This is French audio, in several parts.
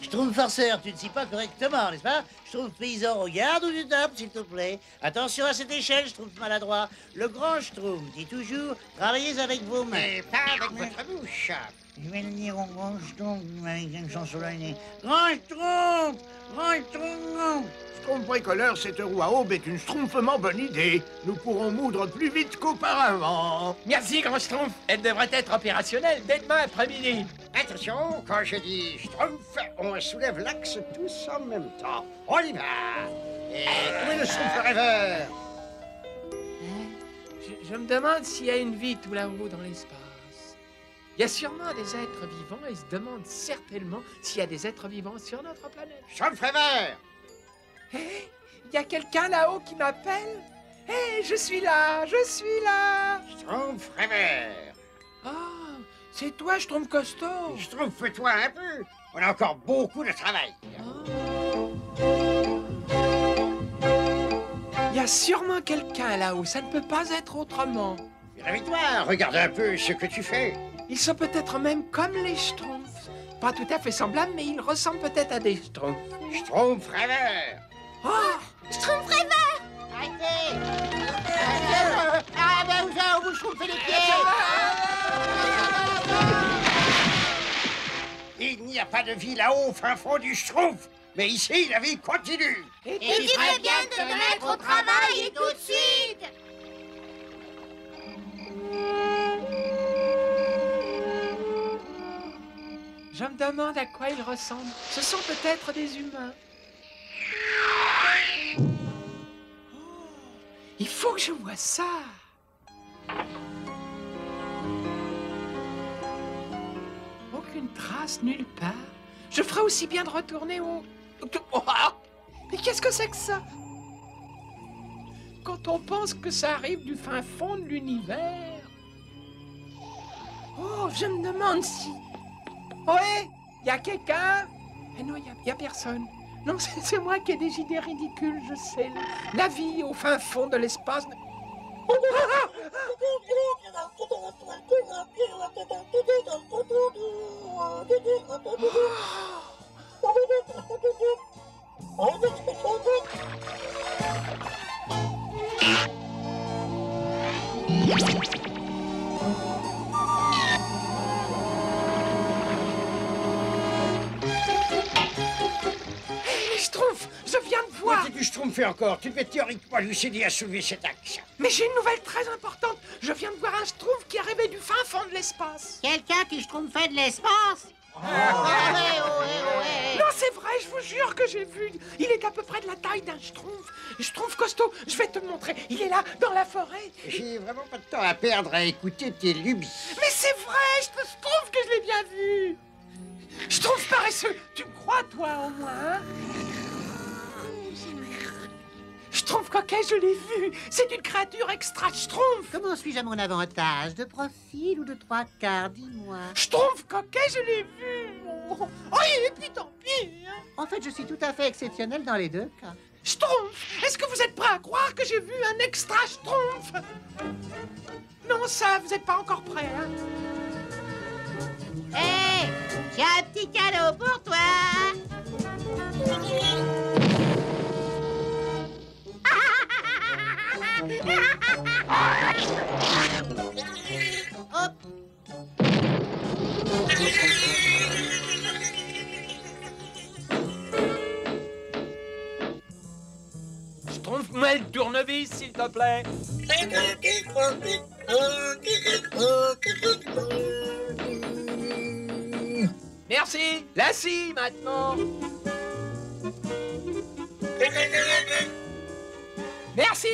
Schtroumpf farceur, tu ne scies pas correctement, n'est-ce pas? Schtroumpf paysan, regarde où tu tapes, s'il te plaît. Attention à cette échelle, Schtroumpf maladroit. Le grand Schtroumpf dit toujours, travaillez avec vos mains. Et pas avec votre bouche. Je vais le dire au grand Schtroumpf avec une chanson sur le nez. Grand Schtroumpf! Grand Schtroumpf! Schtroumpf bricoleur, cette roue à aube est une schtroumpfement bonne idée. Nous pourrons moudre plus vite qu'auparavant. Merci, grand Schtroumpf. Elle devrait être opérationnelle dès demain après-midi. Attention, quand je dis Schtroumpf, on soulève l'axe tous en même temps. On y va. Et où est le Schtroumpf rêveur? Je me demande s'il y a une vie tout là-haut dans l'espace. Il y a sûrement des êtres vivants et se demande certainement s'il y a des êtres vivants sur notre planète. Schtroumpf rêveur! Hé, il y a quelqu'un là-haut qui m'appelle? Hé, je suis là, je suis là! Schtroumpf rêveur! Ah, c'est toi, Schtroumpf costaud! Schtroumpf-toi un peu. On a encore beaucoup de travail. Il y a sûrement quelqu'un là-haut, ça ne peut pas être autrement. Réveille-toi, regarde un peu ce que tu fais. Ils sont peut-être même comme les Schtroumpfs. Pas tout à fait semblables, mais ils ressemblent peut-être à des Schtroumpfs. Schtroumpf rêveur! Oh! Schtroumpf rêveur! Arrêtez! Ah ben vous schtroumpfez les pieds! Il n'y a pas de vie là-haut au fin fond du Schtroumpf. Mais ici, la vie continue. Et tu ferais bien de te mettre au travail et tout de suite! Je me demande à quoi ils ressemblent. Ce sont peut-être des humains. Oh, il faut que je voie ça. Aucune trace nulle part. Je ferais aussi bien de retourner au... Oh, mais qu'est-ce que c'est que ça? Quand on pense que ça arrive du fin fond de l'univers. Oh, je me demande si... Ouais, y a quelqu'un? Eh non, y a personne. Non, c'est moi qui ai des idées ridicules, je sais. La vie au fin fond de l'espace... Schtroumpf, je viens de voir. Qu'est-ce que tu schtroumpfais encore? Tu devais théoriquement lui aider à soulever cet axe. Mais j'ai une nouvelle très importante. Je viens de voir un Schtroumpf qui est arrivé du fin fond de l'espace. Quelqu'un qui schtroumpfait de l'espace? Non, c'est vrai, je vous jure que j'ai vu. Il est à peu près de la taille d'un Schtroumpf. Schtroumpf costaud, je vais te montrer. Il est là, dans la forêt. J'ai vraiment pas de temps à perdre à écouter tes lubies. Mais c'est vrai, je trouve que je l'ai bien vu. Schtroumpf paresseux, tu me crois, toi, au moins, hein? Schtroumpf coquet, je l'ai vu. C'est une créature extra Schtroumpf. Comment suis-je à mon avantage? De profil ou de trois quarts? Dis-moi. Schtroumpf coquet, je l'ai vu. Oh, et puis tant pis, hein. En fait, je suis tout à fait exceptionnel dans les deux cas. Schtroumpf, est-ce que vous êtes prêts à croire que j'ai vu un extra Schtroumpf? Non, ça, vous n'êtes pas encore prêts, hein? Hé, j'ai un petit cadeau pour toi. Hop. Schtroumpf-moi le tournevis, s'il te plaît. Merci. La scie, maintenant. Merci.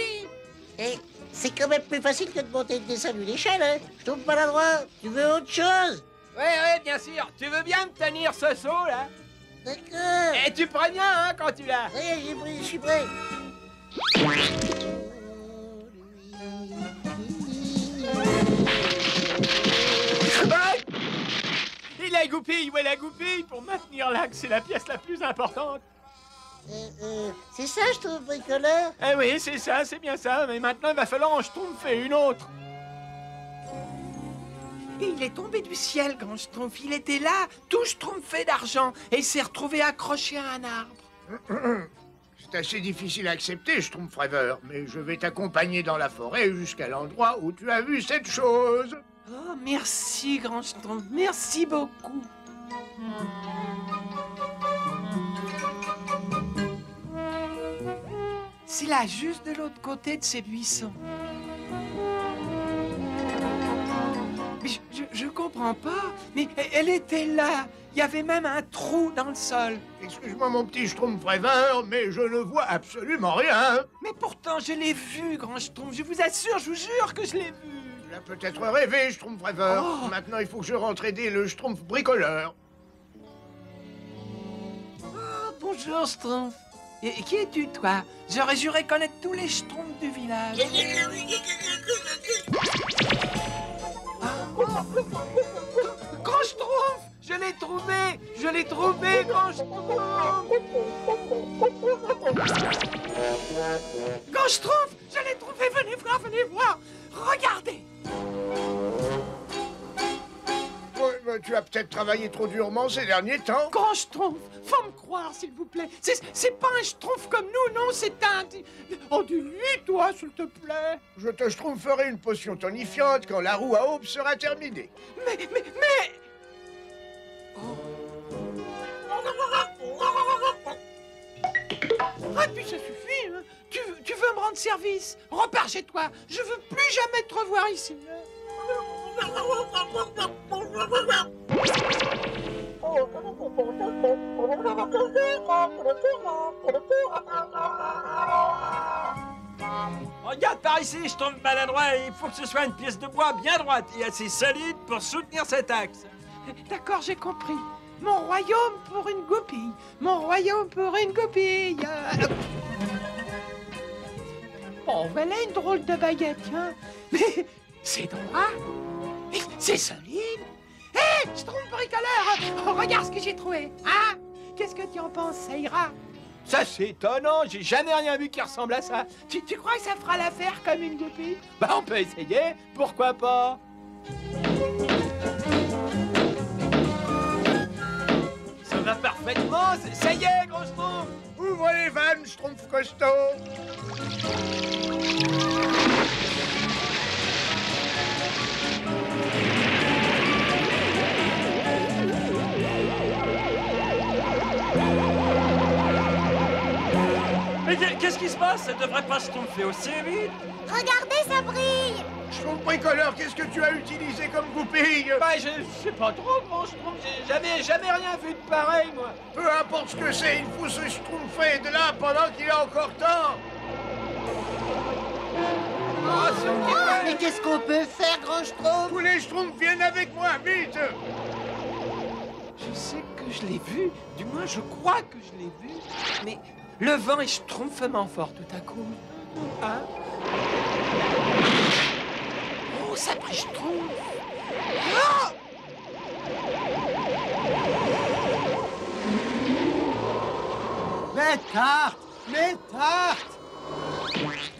Et c'est quand même plus facile que de monter et de descendre une échelle, hein. Je trouve maladroit. Tu veux autre chose? Ouais, bien sûr. Tu veux bien me tenir ce seau, là? D'accord. Et tu préviens, hein, quand tu l'as. Oui, j'ai pris, je suis prêt. Et la goupille, où est la goupille? Pour maintenir l'axe, c'est la pièce la plus importante. C'est ça, je trouve, bricoleur. Eh oui, c'est ça, c'est bien ça. Mais maintenant, il va falloir en schtroumpfer une autre. Et il est tombé du ciel, Grand Schtroumpf. Il était là, tout schtroumpfé d'argent, et il s'est retrouvé accroché à un arbre. C'est assez difficile à accepter, Schtroumpf rêveur, mais je vais t'accompagner dans la forêt jusqu'à l'endroit où tu as vu cette chose. Oh, merci, Grand Schtroumpf. Merci beaucoup. C'est là, juste de l'autre côté de ces buissons. Mais je comprends pas. Mais elle était là. Il y avait même un trou dans le sol. Excuse-moi, mon petit Schtroumpf rêveur, mais je ne vois absolument rien. Mais pourtant, je l'ai vu, Grand Schtroumpf. Je vous assure, je vous jure que je l'ai vu. Tu as peut-être rêvé, Schtroumpf rêveur. Oh. Maintenant, il faut que je rentre aider le Schtroumpf bricoleur. Oh, bonjour, Schtroumpf. Et qui es-tu, toi? J'aurais juré connaître tous les Schtroumpfs du village. Grand Schtroumpf! Je l'ai trouvé! Je l'ai trouvé, Grand Schtroumpf! Grand Schtroumpf! Je l'ai trouvé! Venez voir, venez voir! Regardez! Ouais, bah, tu as peut-être travaillé trop durement ces derniers temps. Grand Schtroumpf! Faut me croire, s'il vous plaît! C'est pas un Schtroumpf comme nous, non! C'est un... Oh, dis-lui, toi, s'il te plaît! Je te schtroumpferai une potion tonifiante quand la roue à aube sera terminée. Mais... Oh. Ah, puis ça suffit, hein. Tu veux me rendre service? Repars chez toi. Je veux plus jamais te revoir ici. Regarde par ici, je tombe maladroit et il faut que ce soit une pièce de bois bien droite et assez solide pour soutenir cet axe. D'accord, j'ai compris. Mon royaume pour une goupille. Mon royaume pour une goupille. Oh, voilà une drôle de baguette, hein. Mais c'est droit. Et c'est solide. Hé, Schtroumpf bricoleur, oh, regarde ce que j'ai trouvé. Hein? Qu'est-ce que tu en penses? Ça ira? Ça c'est étonnant, j'ai jamais rien vu qui ressemble à ça. Tu crois que ça fera l'affaire comme une goupille? Bah on peut essayer, pourquoi pas? Ça va parfaitement, ça y est, gros Schtroumpf. Ouvre les vannes, Schtroumpf costaud. Mais qu'est-ce qui se passe? Ça devrait pas schtroumpfer aussi vite. Regardez, ça brille. Schtroumpf bricoleur, qu'est-ce que tu as utilisé comme goupille? Bah je sais pas trop, gros Schtroumpf, j'ai jamais rien vu de pareil, moi. Peu importe ce que c'est, il faut se schtroumpfer de là pendant qu'il est encore temps. Mais qu'est-ce qu'on peut faire, Grand Schtroumpf? Tous les Schtroumpfs viennent avec moi, vite. Je sais que je l'ai vu, du moins je crois que je l'ai vu, mais le vent est schtroumpfement fort tout à coup. Hein? Oh, ça brille Schtroumpf! Ah! Mes tartes! Mes tartes!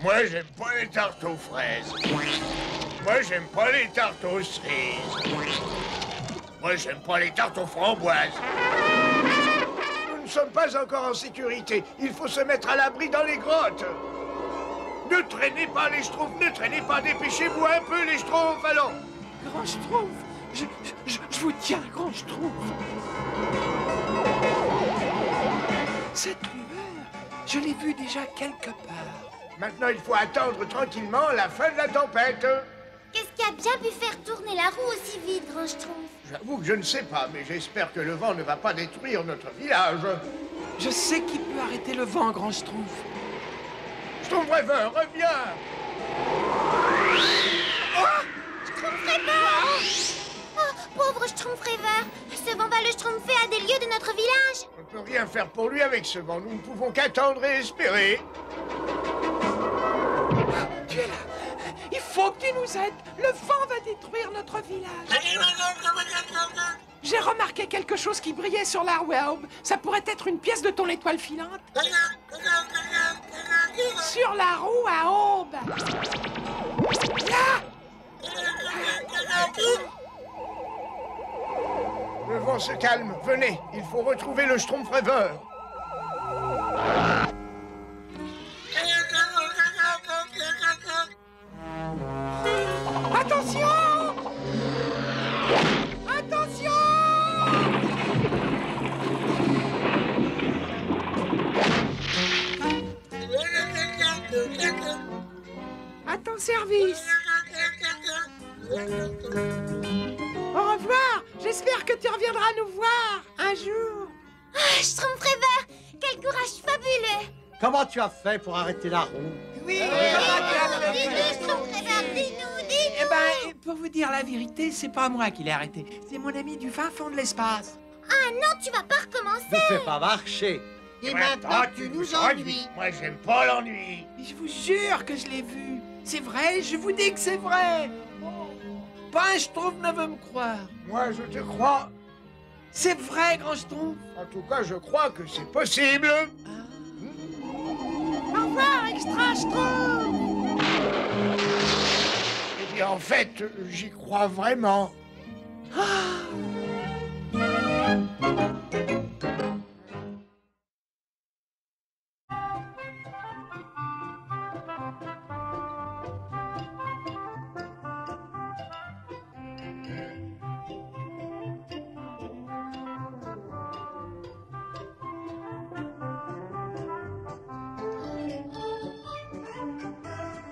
Moi, j'aime pas les tartes aux fraises. Moi, j'aime pas les tartes aux cerises. Moi, j'aime pas les tartes aux framboises. Nous ne sommes pas encore en sécurité. Il faut se mettre à l'abri dans les grottes. Ne traînez pas, les Schtroumpfs, ne traînez pas. Dépêchez-vous un peu, les Schtroumpfs, allons. Grand Schtroumpf, je vous tiens, Grand Schtroumpf. Cette lueur, je l'ai vue déjà quelque part. Maintenant, il faut attendre tranquillement la fin de la tempête. Qu'est-ce qui a bien pu faire tourner la roue aussi vite, Grand Schtroumpf? J'avoue que je ne sais pas, mais j'espère que le vent ne va pas détruire notre village. Je sais qui peut arrêter le vent, Grand Schtroumpf. Schtroumpf rêveur, reviens. Schtroumpf rêveur! Oh, pauvre Schtroumpf rêveur! Ce vent va le schtroumpfer à des lieues de notre village! On ne peut rien faire pour lui avec ce vent. Nous ne pouvons qu'attendre et espérer. Tu es là! Il faut que tu nous aides! Le vent va détruire notre village! J'ai remarqué quelque chose qui brillait sur la roue à aube. Ça pourrait être une pièce de ton étoile filante. Sur la roue à aube! Là! qu'on se calme. Venez, il faut retrouver le Schtroumpfrever. Attention! Attention! À ton service. Au revoir. J'espère que tu reviendras nous voir un jour. Ah, Schtroumpfrever, quel courage fabuleux! Comment tu as fait pour arrêter la roue? Oui, Dis-nous, Schtroumpfrever, dis-nous! Eh ben, pour vous dire la vérité, c'est pas moi qui l'ai arrêté. C'est mon ami du fin fond de l'espace. Ah non, tu vas pas recommencer! Ne fais pas marcher. Et maintenant, tu nous ennuies. Moi, j'aime pas l'ennui. Mais je vous jure que je l'ai vu. C'est vrai, je vous dis que c'est vrai. Pas un Schtroumpf ne veut me croire. Moi, je te crois. C'est vrai, grand Schtroumpf. En tout cas, je crois que c'est possible. Au revoir, extra Schtroumpf. Eh bien, en fait, j'y crois vraiment. Ah.